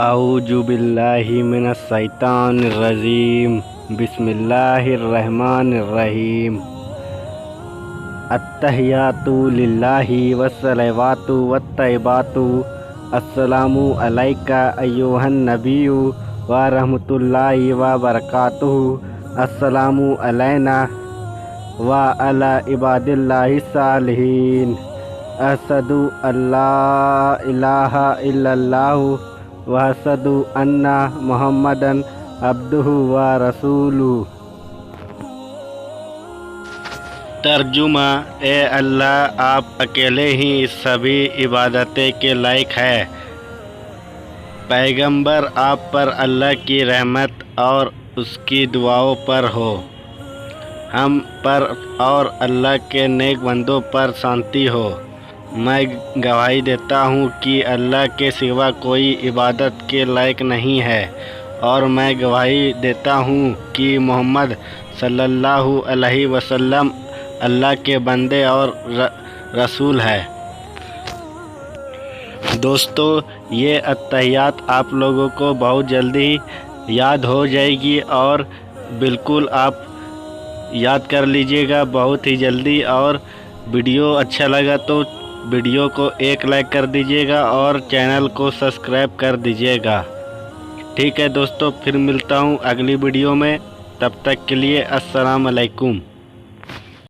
اعوذ باللہ من الشیطان الرجیم بسم اللہ الرحمن الرحیم التحیات للہ والصلوات والطیبات السلام علیک ایھا النبی ورحمۃ اللہ وبرکاتہ السلام علینا وعلی عباد اللہ الصالحین اشہد ان لا الہ الا اللہ واشہد ان محمدً عبدہ ورسولہ۔ ترجمہ: اے اللہ، آپ اکیلے ہی سبھی عبادتیں کے لائق ہیں۔ پیغمبر آپ پر اللہ کی رحمت اور اس کی دعاؤں پر ہو، ہم پر اور اللہ کے نیک بندوں پر شانتی ہو۔ میں گواہی دیتا ہوں کہ اللہ کے سوا کوئی عبادت کے لائق نہیں ہے، اور میں گواہی دیتا ہوں کہ محمد صلی اللہ علیہ وسلم اللہ کے بندے اور رسول ہے۔ دوستو، یہ اتحیات آپ لوگوں کو بہت جلدی یاد ہو جائے گی، اور بالکل آپ یاد کر لیجئے گا بہت ہی جلدی۔ اور ویڈیو اچھا لگا تو ویڈیو کو ایک لائک کر دیجئے گا اور چینل کو سبسکرائب کر دیجئے گا۔ ٹھیک ہے دوستو، پھر ملتا ہوں اگلی ویڈیو میں، تب تک کے لیے السلام علیکم۔